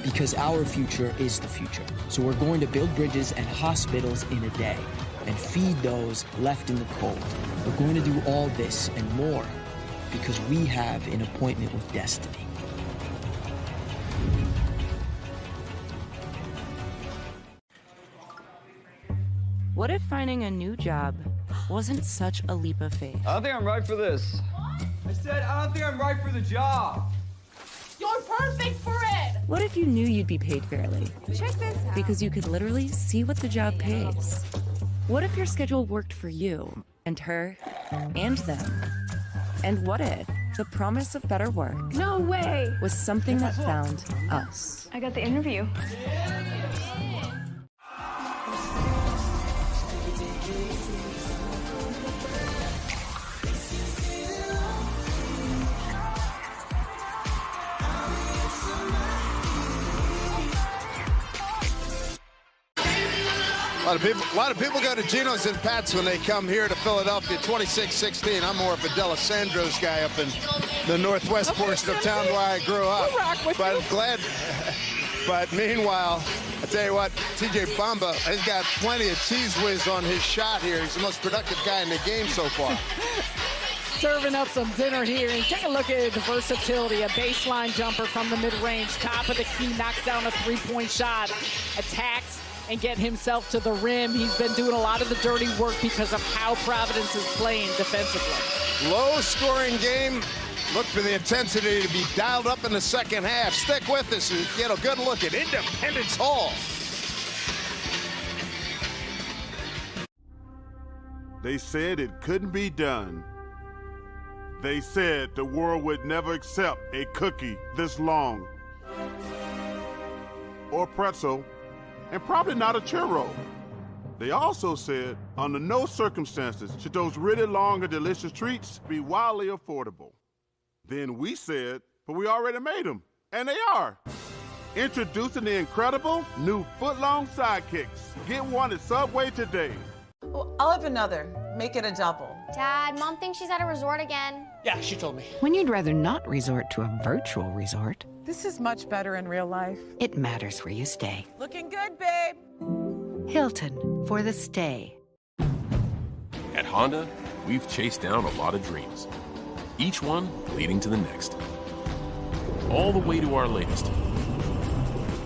Because our future is the future. So we're going to build bridges and hospitals in a day and feed those left in the cold. We're going to do all this and more because we have an appointment with destiny. What if finding a new job wasn't such a leap of faith? I don't think I'm right for this. I said I don't think I'm right for the job. You're perfect for it! What if you knew you'd be paid fairly? Check this out. Because you could literally see what the job pays. What if your schedule worked for you, and her, and them? And what if the promise of better work No way! was something that found us? I got the interview. A lot of people go to Geno's and Pat's when they come here to Philadelphia. 26-16. I'm more of a D'Alessandro's guy up in the northwest portion of town where I grew up. But I'm glad. But meanwhile, I tell you what, TJ Bamba has got plenty of cheese whiz on his shot here. He's the most productive guy in the game so far. Serving up some dinner here, and take a look at the versatility. A baseline jumper from the mid-range, top of the key, knocks down a three-point shot, attacks and get himself to the rim. He's been doing a lot of the dirty work because of how Providence is playing defensively. Low-scoring game. Look for the intensity to be dialed up in the second half. Stick with us and get a good look at Independence Hall. They said it couldn't be done. They said the world would never accept a cookie this long. Or pretzel. And probably not a churro. They also said, under no circumstances should those really long and delicious treats be wildly affordable. Then we said, but we already made them, and they are. Introducing the incredible new foot-long sidekicks. Get one at Subway today. Well, I'll have another. Make it a double. Dad, Mom thinks she's at a resort again. Yeah, she told me. When you'd rather not resort to a virtual resort, This is much better in real life. it matters where you stay. Looking good, babe. Hilton for the stay. At Honda, we've chased down a lot of dreams, each one leading to the next. All the way to our latest.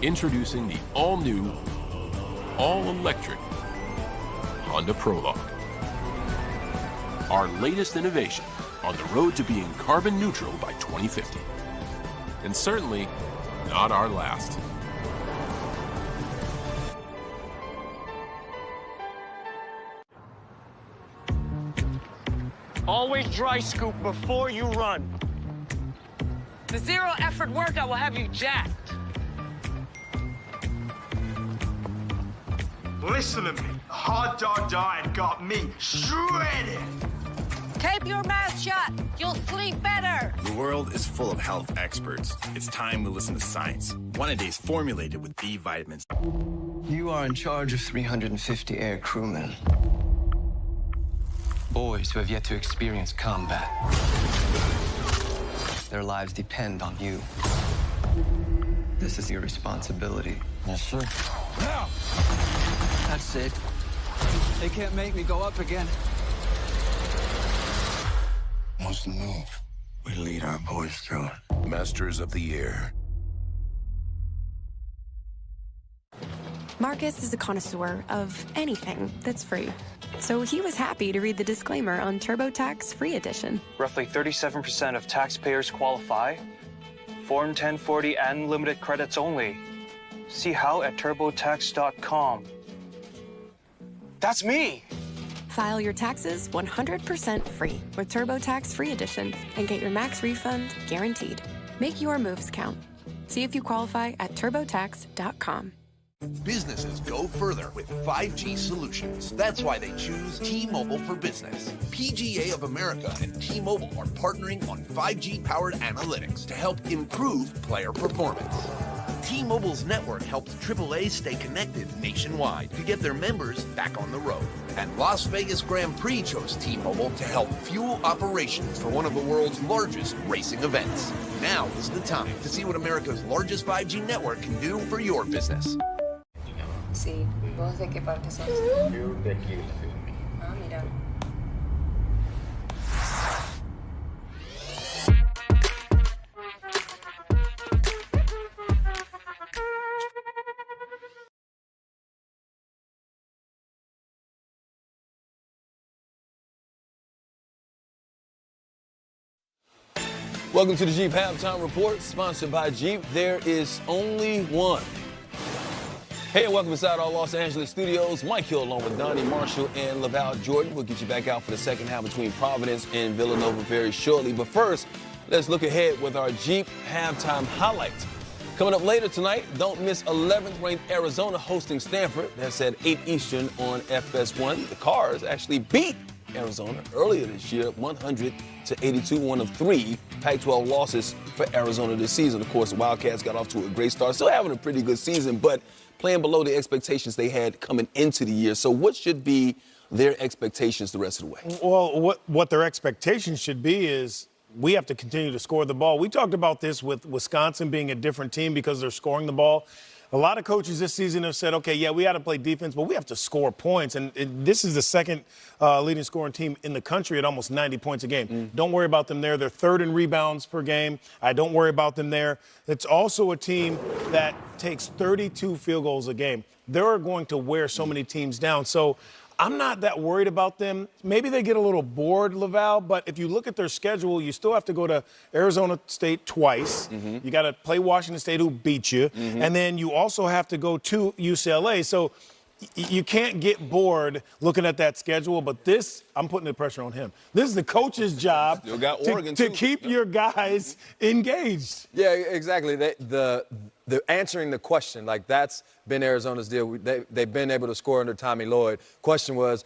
Introducing the all-new, all-electric Honda Prologue. Our latest innovation on the road to being carbon neutral by 2050. And certainly not our last. Always dry scoop before you run. The zero effort workout will have you jacked. Listen to me. Hot dog diet got me shredded. Keep your mouth shut. You'll sleep better. The world is full of health experts. It's time we listen to science. One a day is formulated with B vitamins. You are in charge of 350 air crewmen. Boys who have yet to experience combat. Their lives depend on you. This is your responsibility. Yes, sir. Now! That's it. They can't make me go up again. Once the move, we lead our boys through it. Masters of the Air. Marcus is a connoisseur of anything that's free. So he was happy to read the disclaimer on TurboTax Free Edition. Roughly 37% of taxpayers qualify. Form 1040 and limited credits only. See how at turbotax.com. That's me! File your taxes 100% free with TurboTax Free Edition and get your max refund guaranteed. Make your moves count. See if you qualify at turbotax.com. Businesses go further with 5G solutions. That's why they choose T-Mobile for Business. PGA of America and T-Mobile are partnering on 5G-powered analytics to help improve player performance. T-Mobile's network helps AAA stay connected nationwide to get their members back on the road. And Las Vegas Grand Prix chose T-Mobile to help fuel operations for one of the world's largest racing events. Now is the time to see what America's largest 5G network can do for your business. Sí, ¿vos de qué parte sos? Yo de aquí. Ah, mira. Welcome to the Jeep Halftime Report, sponsored by Jeep. There is only one. Hey, and welcome inside our Los Angeles studios. Mike Hill along with Donnie Marshall and Laval Jordan. We'll get you back out for the second half between Providence and Villanova very shortly. But first, let's look ahead with our Jeep Halftime highlights. Coming up later tonight, don't miss 11th-ranked Arizona hosting Stanford. That's at 8 Eastern on FS1. The Cars actually beat Arizona earlier this year, 100-82, one of 3 Pac-12 losses for Arizona this season. Of course, the Wildcats got off to a great start, still having a pretty good season, but playing below the expectations they had coming into the year. So what should be their expectations the rest of the way? Well, what their expectations should be is we have to continue to score the ball. We talked about this with Wisconsin being a different team because they're scoring the ball. A lot of coaches this season have said, okay, yeah, we got to play defense, but we have to score points. And this is the second leading scoring team in the country at almost 90 points a game. Don't worry about them there. They're third in rebounds per game. I don't worry about them there. It's also a team that takes 32 field goals a game. They're going to wear so many teams down. So I'm not that worried about them. Maybe they get a little bored, Laval, but if you look at their schedule, you still have to go to Arizona State twice. You got to play Washington State, who beat you. And then you also have to go to UCLA. So you can't get bored looking at that schedule, but this, I'm putting the pressure on him. This is the coach's job to keep your guys engaged. Yeah, exactly. The answering the question, like that's been Arizona's deal. They've been able to score under Tommy Lloyd. Question was,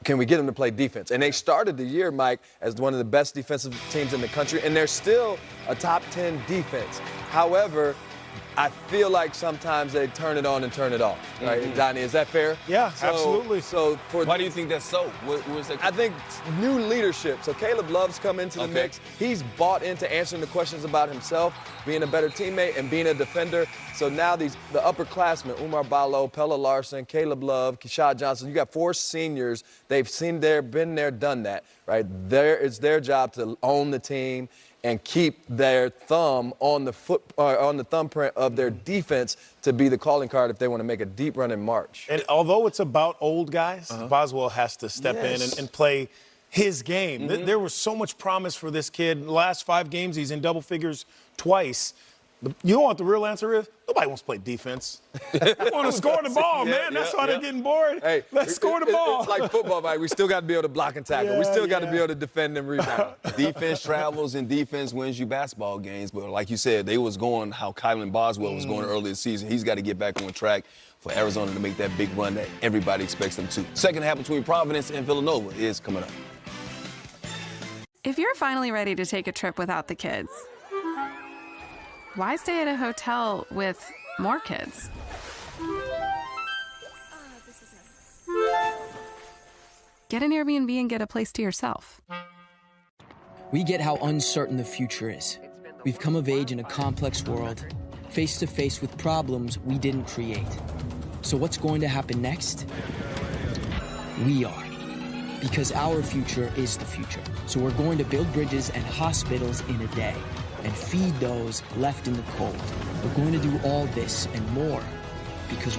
can we get them to play defense? And they started the year, Mike, as one of the best defensive teams in the country, and they're still a top 10 defense. However, I feel like sometimes they turn it on and turn it off, right? Donnie, is that fair? Yeah, absolutely. So why do you think that's so? I think new leadership. So Caleb Love's come into the mix. He's bought into answering the questions about himself, being a better teammate and being a defender. So now the upperclassmen, Umar Ballo, Pella Larson, Caleb Love, Keshad Johnson, you got 4 seniors. They've been there, done that, right? It's their job to own the team and keep their thumb on the thumbprint of their defense to be the calling card if they want to make a deep run in March. And although it's about old guys, Boswell has to step in and play his game. There was so much promise for this kid. The last 5 games, he's in double figures twice. You know what the real answer is? Nobody wants to play defense. They want to score the ball, man. That's why they're getting bored. Hey, let's score the ball. It's like football, Mike. We still got to be able to block and tackle. We still got to be able to defend and rebound. Defense travels and defense wins you basketball games. But like you said, they was going how Kylan Boswell was going earlier this season. He's got to get back on track for Arizona to make that big run that everybody expects them to. Second half between Providence and Villanova is coming up. If you're finally ready to take a trip without the kids, why stay at a hotel with more kids? Get an Airbnb and get a place to yourself. We get how uncertain the future is. We've come of age in a complex world, face to face with problems we didn't create. So what's going to happen next? We are. Because our future is the future. So we're going to build bridges and hospitals in a day and feed those left in the cold. We're going to do all this and more because